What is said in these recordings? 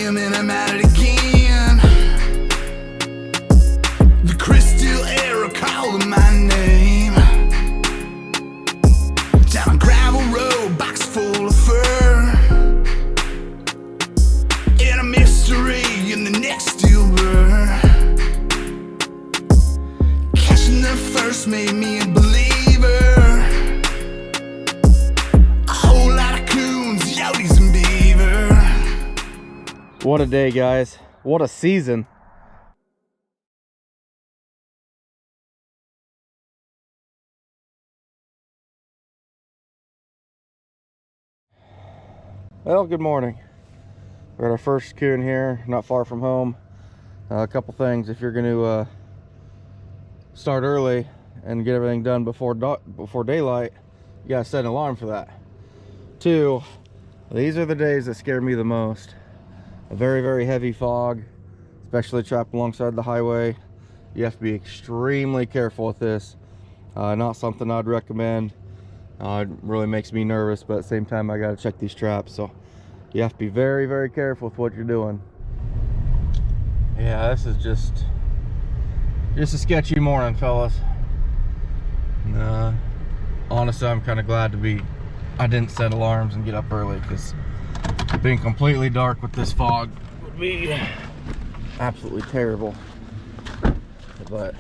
him and I'm at it again. The crystal air calling my name. Down a gravel road, box full of fur, and a mystery in the next steel blur. Catching the first made me a believer. A whole lot of coons, yotes, and beaver. What a day, guys. What a season. Well, good morning. We're at our first coon here, not far from home. A couple things. If you're going to start early and get everything done before daylight, you gotta set an alarm for that. 2, these are the days that scare me the most. A very, very heavy fog, especially trapped alongside the highway. You have to be extremely careful with this. Not something I'd recommend. It really makes me nervous, but at the same time I gotta check these traps, so you have to be very, very careful with what you're doing. Yeah, this is just a sketchy morning, fellas. Honestly, I'm kind of glad I didn't set alarms and get up early, because being completely dark with this fog would be absolutely terrible. But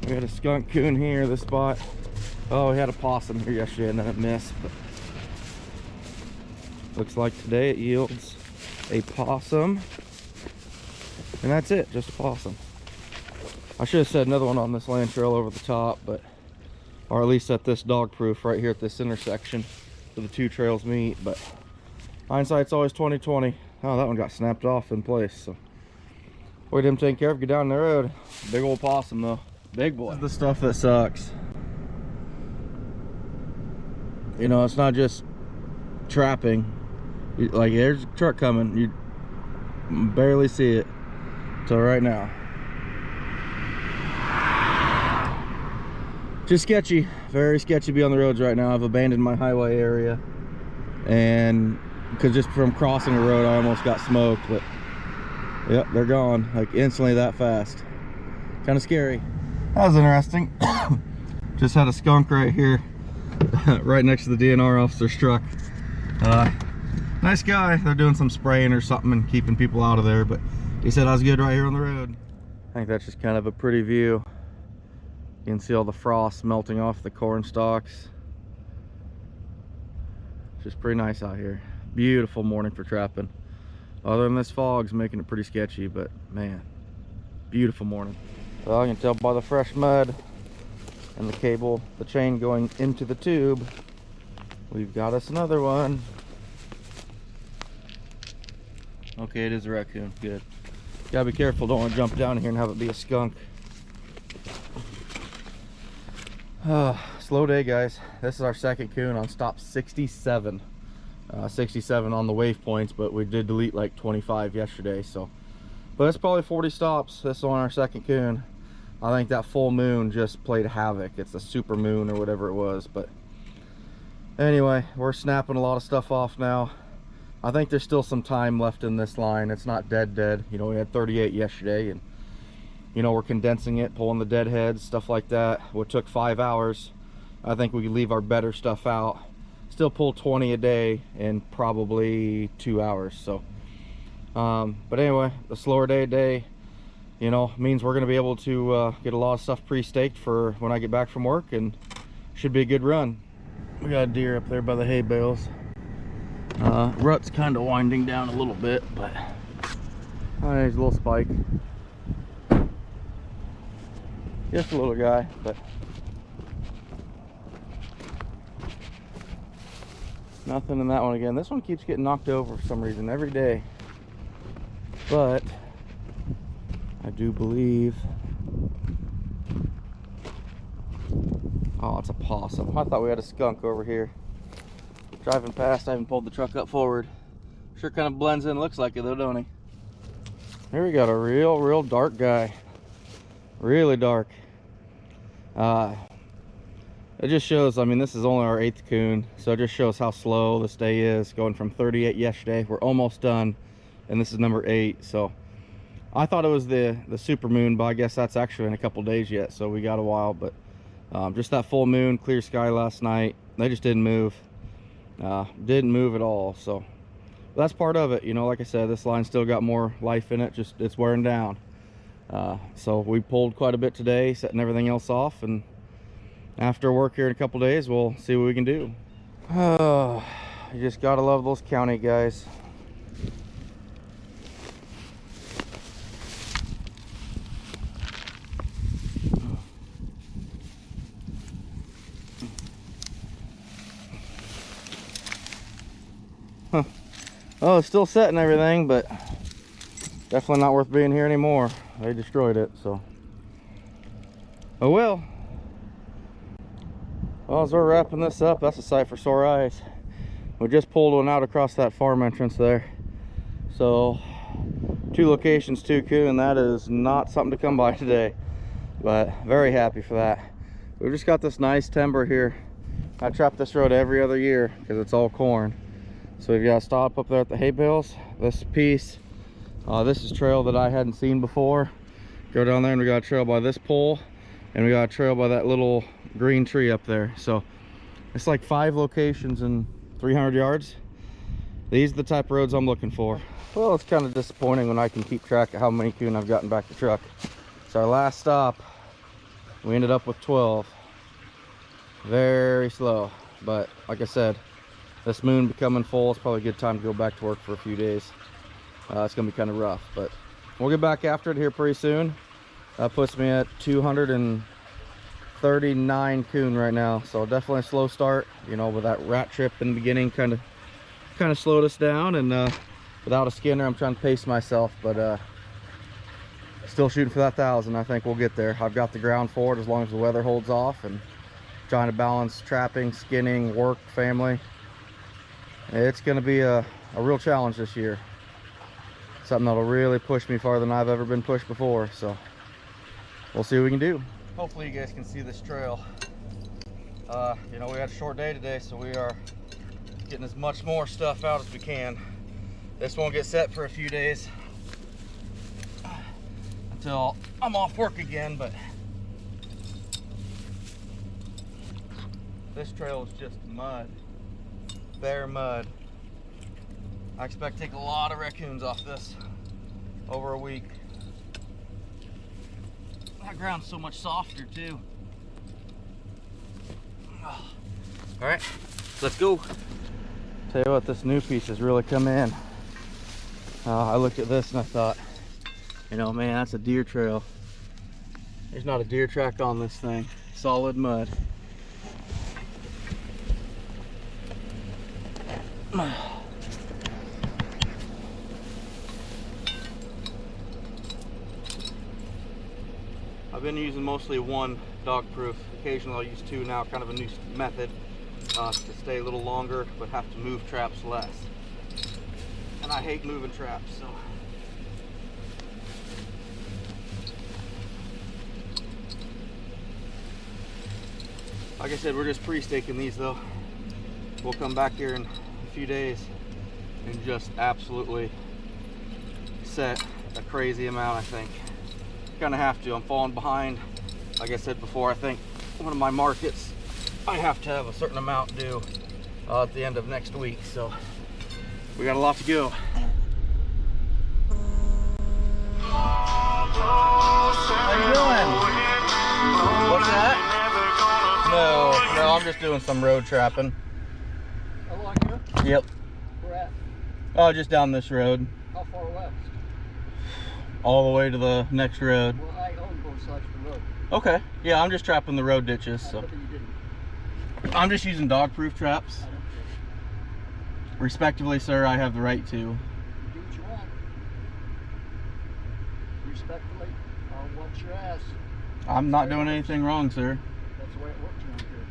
we had a skunk coon here, this spot. Oh, we had a possum here yesterday and then it missed, but looks like today it yields a possum, and that's it, just a possum. I should have set another one on this land trail over the top, but or at least at this dog proof right here at this intersection where the two trails meet, but hindsight's always 20/20. Oh, that one got snapped off in place, so wait him taken care of, get down the road. Big old possum though, big boy. This is the stuff that sucks. You know, it's not just trapping. Like, there's a truck coming, you barely see it till right now. Just sketchy, very sketchy to be on the roads right now. I've abandoned my highway area, and because just from crossing the road I almost got smoked, but yep, they're gone like instantly that fast. Kind of scary. That was interesting. Just had a skunk right here right next to the DNR officer's truck. Nice guy. They're doing some spraying or something and keeping people out of there, but he said I was good right here on the road. I think that's just kind of a pretty view. You can see all the frost melting off the corn stalks. It's just pretty nice out here. Beautiful morning for trapping. Other than this fog's making it pretty sketchy, but man, beautiful morning. Well, I can tell by the fresh mud and the cable, the chain going into the tube, we've got us another one. Okay, it is a raccoon. Good. Gotta be careful, don't want to jump down here and have it be a skunk. Slow day, guys. This is our second coon on stop 67. 67 on the waypoints, but we did delete like 25 yesterday, so but that's probably 40 stops. This is on our second coon. I think that full moon just played havoc. It's a super moon or whatever it was, but anyway, we're snapping a lot of stuff off now. I think there's still some time left in this line. It's not dead. You know, we had 38 yesterday, and you know, we're condensing it, pulling the dead heads, stuff like that. What took 5 hours, I think we could leave our better stuff out, still pull 20 a day in probably 2 hours. So but anyway, the slower day, you know, means we're going to be able to get a lot of stuff pre-staked for when I get back from work, and should be a good run. We got a deer up there by the hay bales. Rut's kind of winding down a little bit, but there's a little spike. Just a little guy, but nothing in that one again. This one keeps getting knocked over for some reason every day, but I do believe, oh, it's a possum. I thought we had a skunk over here. Driving past, I haven't pulled the truck up forward. Sure kind of blends in, looks like it though, don't he? Here we got a real dark guy. Really dark. It just shows, I mean, this is only our 8th coon, so it just shows how slow this day is, going from 38 yesterday. We're almost done. and this is number 8. So I thought it was the super moon, but I guess that's actually in a couple days yet, so we got a while. But just that full moon, clear sky last night. They just didn't move. Didn't move at all. So that's part of it, you know. Like I said, this line still got more life in it, just it's wearing down. So we pulled quite a bit today, setting everything else off, and after work here in a couple days, we'll see what we can do. You just gotta love those county guys. Oh, it's still setting everything, but definitely not worth being here anymore. They destroyed it, so. Oh well. Well, as we're wrapping this up, that's a sight for sore eyes. We just pulled one out across that farm entrance there. So 2 locations, 2 coon. That is not something to come by today, but very happy for that. We've just got this nice timber here. I trap this road every other year because it's all corn. So we've got to stop up there at the hay bales. This piece, this is trail that I hadn't seen before. Go down there and we got a trail by this pole, and we got a trail by that little green tree up there. So it's like 5 locations in 300 yards. These are the type of roads I'm looking for. Well, it's kind of disappointing when I can keep track of how many coon I've gotten back to truck. So our last stop, we ended up with 12. Very slow, but like I said, this moon becoming full, it's probably a good time to go back to work for a few days. It's gonna be kind of rough, but we'll get back after it here pretty soon. That puts me at 239 coon right now, so definitely a slow start. You know, with that rat trip in the beginning, kind of slowed us down, and without a skinner, I'm trying to pace myself, but still shooting for that 1,000. I think we'll get there. I've got the ground for it as long as the weather holds off, and trying to balance trapping, skinning, work, family. It's going to be a real challenge this year. Something that'll really push me farther than I've ever been pushed before. So we'll see what we can do. Hopefully you guys can see this trail. You know, we had a short day today, so we are getting as much more stuff out as we can. This won't get set for a few days until I'm off work again, but this trail is just mud. Bare mud. I expect to take a lot of raccoons off this over a week. That ground's so much softer too. All right, let's go. Tell you what, this new piece has really come in. I looked at this and I thought, you know, man, that's a deer trail. There's not a deer track on this thing. Solid mud. I've been using mostly 1 dog proof. Occasionally I'll use 2 now, kind of a new method to stay a little longer but have to move traps less. And I hate moving traps, so. Like I said, we're just pre-staking these though. We'll come back here in a few days and just absolutely set a crazy amount. I think gonna have to. I'm falling behind. Like I said before, I think one of my markets I have to have a certain amount due at the end of next week, so we got a lot to go. How you doing? What's that? No, I'm just doing some road trapping. Oh, are you? Yep. Where at? Oh, just down this road. How far west? All the way to the next road. Well, I own both sides of the road. Okay. Yeah, I'm just trapping the road ditches, I so. thought you didn't. I'm just using dog-proof traps. I don't care. Respectively, sir, I have the right to. You do what you want. Respectfully, I'll watch your ass. I'm not doing anything wrong, sir. That's the way it works around here.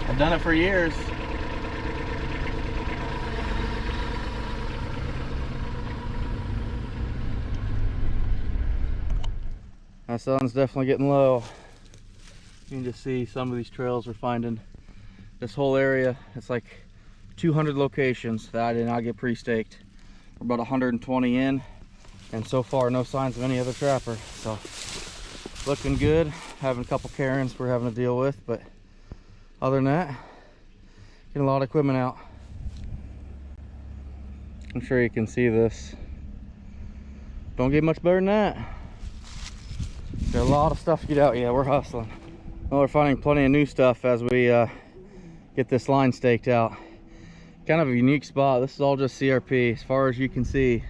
I've done it for years. My sun's definitely getting low. You can just see some of these trails we're finding. This whole area, it's like 200 locations that I did not get pre-staked. We're about 120 in, and so far no signs of any other trapper. So looking good. Having a couple Karens we're having to deal with, but other than that, getting a lot of equipment out. I'm sure you can see this. Don't get much better than that. Got a lot of stuff to get out. Yeah, we're hustling. Well, we're finding plenty of new stuff as we get this line staked out. Kind of a unique spot. This is all just CRP as far as you can see.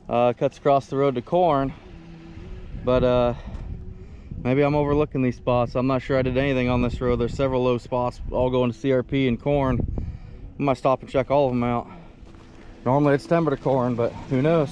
Cuts across the road to corn, but maybe I'm overlooking these spots. I'm not sure I did anything on this road. There's several low spots all going to CRP and corn. I might stop and check all of them out. Normally it's timber to corn, but who knows.